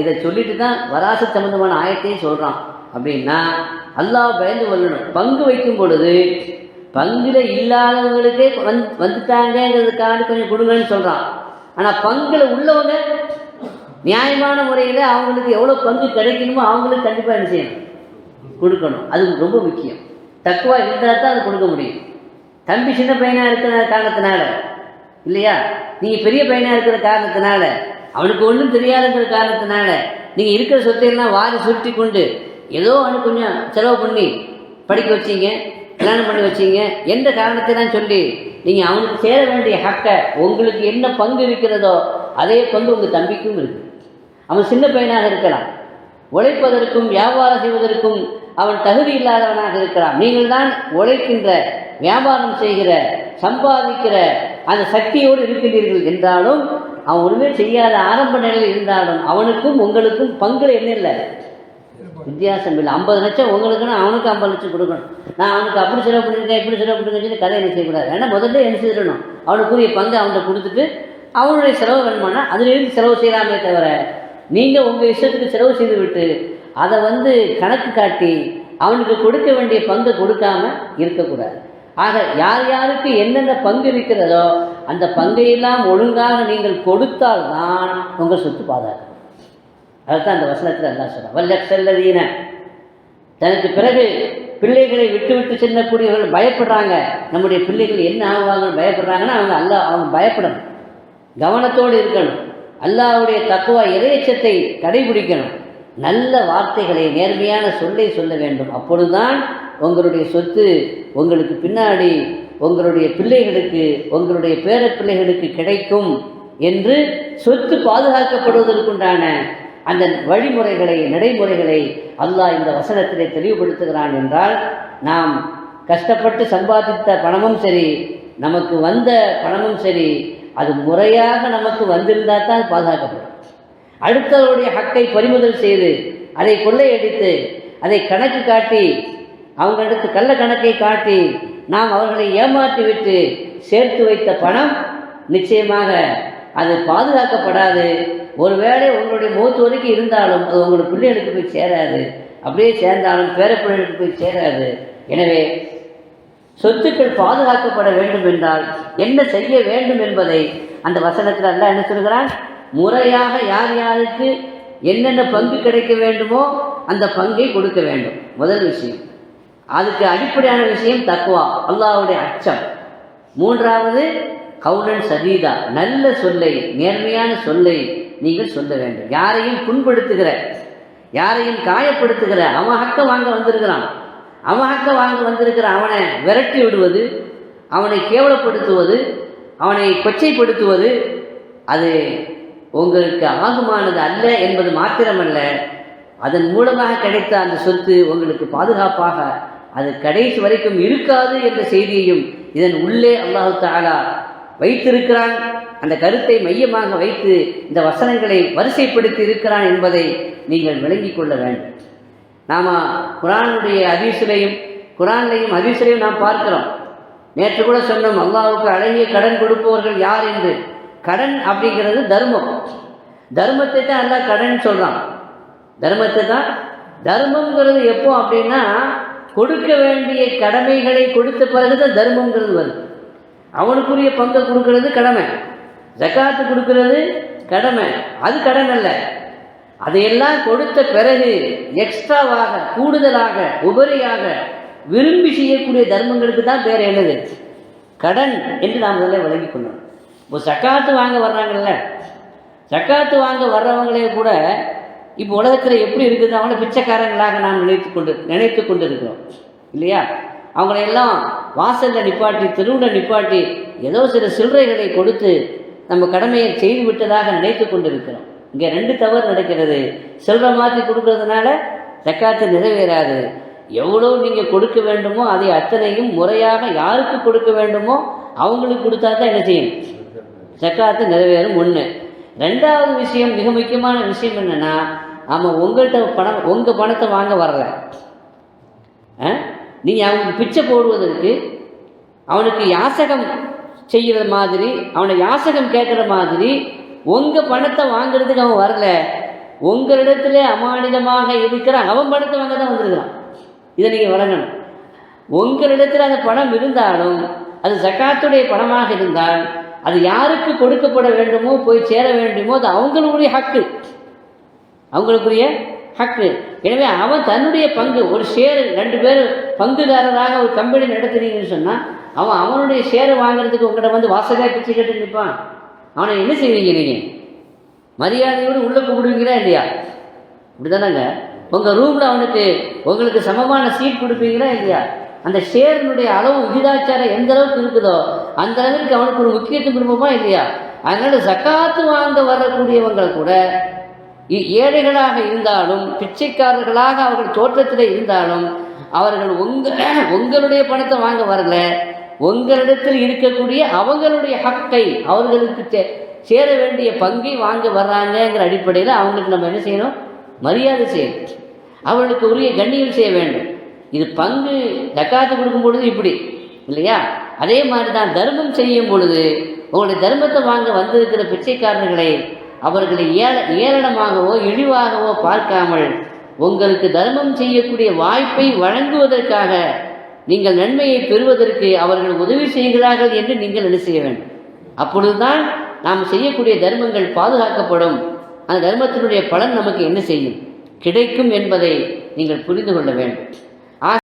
இதை சொல்லிட்டு தான் வராச சம்பந்தமான ஆயத்தையும் சொல்கிறான். அப்படின்னா அல்லாஹ் பயந்து கொள்ளணும். பங்கு வைக்கும் பொழுது பங்குல இல்லாதவங்களுக்கே வந்துட்டாங்கிறதுக்காக கொஞ்சம் கொடுங்கன்னு சொல்கிறான். ஆனால் பங்குல உள்ளவங்க நியாயமான முறையில் அவங்களுக்கு எவ்வளோ பங்கு கிடைக்கணுமோ அவங்களுக்கு கண்டிப்பாக என்ன செய்யணும், கொடுக்கணும். அது ரொம்ப முக்கியம். தக்குவா இருந்தால் தான் அது கொடுக்க முடியும். தம்பி சின்ன பையனாக இருக்கிற காரணத்தினால இல்லையா, நீங்கள் பெரிய பையனாக இருக்கிற காரணத்தினால, அவனுக்கு ஒன்றும் தெரியாதுங்கிற காரணத்தினால நீங்கள் இருக்கிற சொத்தையெல்லாம் வாரி சுருட்டி கொண்டு ஏதோ அவனுக்கு கொஞ்சம் செலவு பண்ணி படிக்க வச்சிங்க, கல்யாணம் பண்ணி வச்சிங்க என்ற காரணத்தைலாம் சொல்லி நீங்கள் அவனுக்கு சேர வேண்டிய ஹக்கை, உங்களுக்கு என்ன பங்கு இருக்கிறதோ அதே பங்கு உங்கள் தம்பிக்கும் இருக்குது. அவன் சின்ன பையனாக இருக்கலாம், உழைப்பதற்கும் வியாபாரம் செய்வதற்கும் அவன் தகுதி இல்லாதவனாக இருக்கிறான். நீங்கள் தான் உழைக்கின்ற, வியாபாரம் செய்கிற, சம்பாதிக்கிற அந்த சக்தியோடு இருக்கின்றீர்கள் என்றாலும், அவன் ஒன்றுமே செய்யாத ஆரம்ப நிலையில் இருந்தாலும் அவனுக்கும் உங்களுக்கும் பங்குல என்ன இல்லை, வித்தியாசம் இல்லை. 50 லட்சம் உங்களுக்குன்னா அவனுக்கு 50 லட்சம் கொடுக்கணும். நான் அவனுக்கு அப்படி செலவு பண்ணியிருக்கேன் இப்படி செலவு பண்ணிருக்கேன்னு கதை என்ன செய்யக்கூடாது. ஏன்னா முதல்ல என்ன செய்திடணும், அவனுக்குரிய பங்கு அவன்கிட்ட கொடுத்துட்டு அவனுடைய செலவு வேணுமானா அதிலிருந்து செலவு செய்யலாமே தவிர, நீங்கள் உங்கள் இஷ்டத்துக்கு செலவு செய்து விட்டு அதை கணக்கு காட்டி அவனுக்கு கொடுக்க வேண்டிய பங்கை கொடுக்காம இருக்கக்கூடாது. ஆக யார் யாருக்கு என்னென்ன பங்கு இருக்கிறதோ அந்த பங்கையெல்லாம் ஒழுங்காக நீங்கள் கொடுத்தால்தான் உங்கள் சொத்து பாதுகாக்கும். அதுதான் அந்த வசனத்தில் எல்லாம் சொல்கிறான். வல்ல செல்லதீன, தனக்கு பிறகு பிள்ளைகளை விட்டு விட்டு செல்லக்கூடியவர்கள் பயப்படுறாங்க. நம்முடைய பிள்ளைகள் என்ன ஆகுவாங்கன்னு பயப்படுறாங்கன்னா அவங்க பயப்படணும், கவனத்தோடு இருக்கணும். அல்லாஹ்வுடைய தக்வா இறையச்சத்தை கடைபிடிக்கணும். நல்ல வார்த்தைகளை, நேர்மையான சொல்லை சொல்ல வேண்டும். அப்பொழுதுதான் உங்களுடைய சொத்து உங்களுக்கு பின்னாடி உங்களுடைய பிள்ளைகளுக்கு, உங்களுடைய பேர பிள்ளைகளுக்கு கிடைக்கும் என்று சொத்து பாதுகாக்கப்படுவதற்குண்டான அந்த வழிமுறைகளை, நடைமுறைகளை அல்லாஹ் இந்த வசனத்திலே தெளிவுபடுத்துகிறான். என்றால் நாம் கஷ்டப்பட்டு சம்பாதித்த பணமும் சரி, நமக்கு வந்த பணமும் சரி, அது முறையாக நமக்கு வந்திருந்தால் தான் பாதுகாக்கப்படும். அடுத்தவருடைய ஹக்கை பறிமுதல் செய்து அதை கொள்ளையடித்து அதை கணக்கு காட்டி அவங்களுக்கு கள்ள கணக்கை காட்டி நாம் அவர்களை ஏமாற்றி விட்டு சேர்த்து வைத்த பணம் நிச்சயமாக அது பாதுகாக்கப்படாது. ஒருவேளை உங்களுடைய மூத்து வரைக்கும் இருந்தாலும் அது உங்களுடைய பிள்ளைகளுக்கு போய் சேராது. அப்படியே சேர்ந்தாலும் பேர பிள்ளைகளுக்கு போய் சேராது. எனவே சொத்துக்கள் பாதுகாக்கப்பட வேண்டும் என்றால் என்ன செய்ய வேண்டும் என்பதை அந்த வசனத்தில் அல்லாஹ் என்ன சொல்கிறான், முறையாக யார் யாருக்கு என்னென்ன பங்கு கிடைக்க வேண்டுமோ அந்த பங்கை கொடுக்க வேண்டும். முதல் விஷயம். அதுக்கு அடிப்படையான விஷயம் தக்வா, அல்லாஹ்வுடைய அச்சம். மூன்றாவது கவுலன் சதீதா, நல்ல சொல்லை, நேர்மையான சொல்லை நீங்கள் சொல்ல வேண்டும். யாரையும் புண்படுத்துகிற, யாரையும் காயப்படுத்துகிற, அவன் ஹக்க வாங்க வந்திருக்கிறான், அவன் ஹக்க வாங்க வந்திருக்கிற அவனை விரட்டி விடுவது, அவனை கேவலப்படுத்துவது, அவனை கொச்சைப்படுத்துவது அது உங்களுக்கு ஆகுமானது அல்ல என்பது மாத்திரமல்ல, அதன் மூலமாக கிடைத்த அந்த சொத்து உங்களுக்கு பாதுகாப்பாக அது கடைசி வரைக்கும் இருக்காது என்ற செய்தியையும் இதன் உள்ளே அல்லாஹ் தஆலா வைத்திருக்கிறான். அந்த கருத்தை மையமாக வைத்து இந்த வசனங்களை வரிசைப்படுத்தி இருக்கிறான் என்பதை நீங்கள் விளங்கிக் கொள்ள வேண்டும். நாம் குர்ஆனுடைய குர்ஆன்லையும் ஹதீஸ்லையும் நாம் பார்க்கிறோம். நேற்று கூட சொன்னோம், அல்லாஹ்வுக்கு அழகிய கடன் கொடுப்பவர்கள் யார் என்று. கடன் அப்படிங்கிறது தர்மம். தர்மத்தை தான் அல்லாஹ் கடன் சொல்கிறான். தர்மத்தை தான். தர்மங்கிறது எப்போ அப்படின்னா கொடுக்க வேண்டிய கடமைகளை கொடுத்த பிறகுதான் தர்மங்கிறது வருது. அவனுக்குரிய பங்கை கொடுக்கறது கடமை, ஜகாத்து கொடுக்கறது கடமை, அது கடன் அல்ல. அதையெல்லாம் கொடுத்த பிறகு எக்ஸ்ட்ராவாக, கூடுதலாக, உபரியாக விரும்பி செய்யக்கூடிய தர்மங்களுக்கு தான் பேர் என்னது, கடன் என்று நாம் முதல்ல விளங்கிக் கொள்ளணும். இப்போ ஜகாத்து வாங்க வர்றாங்கல்ல, ஜகாத்து வாங்க வர்றவங்களே கூட இப்போ உலகத்தில் எப்படி இருக்குது, அவங்கள பிச்சைக்காரங்களாக நாம் நினைத்து கொண்டு இருக்கிறோம் இல்லையா? அவங்களையெல்லாம் வாசலில் நிப்பாட்டி, தெருவில் நிப்பாட்டி ஏதோ சில சில்லறைகளை கொடுத்து நம்ம கடமையை செய்து விட்டதாக நினைத்து கொண்டு இருக்கிறோம். இங்கே 2 தவறு நடக்கிறது. சில்லறை மாற்றி கொடுக்கறதுனால ஜக்காத்து நிறைவேறாது. எவ்வளோ நீங்கள் கொடுக்க வேண்டுமோ அதை அத்தனையும் முறையாக யாருக்கு கொடுக்க வேண்டுமோ அவங்களுக்கு கொடுத்தா தான் என்ன செய்யும், ஜக்காத்து நிறைவேறும். 1. 2வது விஷயம், மிக முக்கியமான விஷயம் என்னென்னா, ஆமாம் உங்கள்கிட்ட உங்கள் பணத்தை வாங்க வரல, நீங்கள் அவனுக்கு பிச்சை போடுவதற்கு, அவனுக்கு யாசகம் செய்கிற மாதிரி, அவனை யாசகம் கேட்குற மாதிரி உங்கள் பணத்தை வாங்கிறதுக்கு அவன் வரல. உங்களிடத்திலே அமானிதமாக இருக்கிற அவன் பணத்தை வாங்க தான் வந்திருக்கிறான். இதை நீங்கள் வழங்கணும். உங்களிடத்தில் அந்த பணம் இருந்தாலும் அது ஜக்காத்துடைய பணமாக இருந்தால் அது யாருக்கு கொடுக்கப்பட வேண்டுமோ போய் சேர வேண்டுமோ அது அவங்களுடைய ஹக்கு, அவங்களுக்குரிய ஹக்கு. எனவே அவன் தன்னுடைய பங்கு, ஒரு ஷேரு 2 பேர் பங்குதாரராக ஒரு கம்பெனி நடத்துறீங்கன்னு சொன்னால் அவன் அவனுடைய ஷேரை வாங்குறதுக்கு உங்கள்கிட்ட வந்து வாசகாய் பிச்சை கேட்டு நிற்பான். அவனை என்ன செய்வீங்க? நீங்கள் மரியாதையோடு உள்ளே கூப்பிடுவீங்களா இல்லையா? இப்படி தானேங்க. உங்கள் ரூமில் உங்களுக்கு சமமான சீட் கொடுப்பீங்களா இல்லையா? அந்த ஷேரினுடைய அளவு விகிதாச்சாரம் எந்த அளவுக்கு இருக்குதோ அந்த அளவுக்கு அவனுக்கு ஒரு முக்கியத்துவம் கொடுப்போமா இல்லையா? அதனால் ஜக்காத்து வாங்க வரக்கூடியவங்களை கூட ஏழைகளாக இருந்தாலும் பிச்சைக்காரர்களாக அவர்கள் தோற்றத்தில் இருந்தாலும் அவர்கள் உங்களுடைய பணத்தை வாங்க வரல, உங்களிடத்தில் இருக்கக்கூடிய அவங்களுடைய ஹக்கை, அவர்களுக்கு சேர வேண்டிய பங்கை வாங்க வர்றாங்கங்கிற அடிப்படையில் அவங்களுக்கு நம்ம என்ன செய்யணும்? மரியாதை செய்யணும், அவர்களுக்கு உரிய கண்ணியம் செய்ய வேண்டும். இது பங்கு ஜக்காத்து கொடுக்கும் பொழுது இப்படி இல்லையா? அதே மாதிரி தான் தர்மம் செய்யும் பொழுது உங்களுடைய தர்மத்தை வாங்க வந்திருக்கிற பிச்சைக்காரர்களை அவர்களை ஏளனமாகவோ இழிவாகவோ பார்க்காமல் உங்களுக்கு தர்மம் செய்யக்கூடிய வாய்ப்பை வழங்குவதற்காக நீங்கள் நன்மையை பெறுவதற்கு அவர்கள் உதவி செய்கிறார்கள் என்று நீங்கள் என்ன செய்ய வேண்டும். அப்பொழுதுதான் நாம் செய்யக்கூடிய தர்மங்கள் பாதுகாக்கப்படும், அந்த தர்மத்தினுடைய பலன் நமக்கு என்ன செய்யும், கிடைக்கும் என்பதை நீங்கள் புரிந்து கொள்ள வேண்டும்.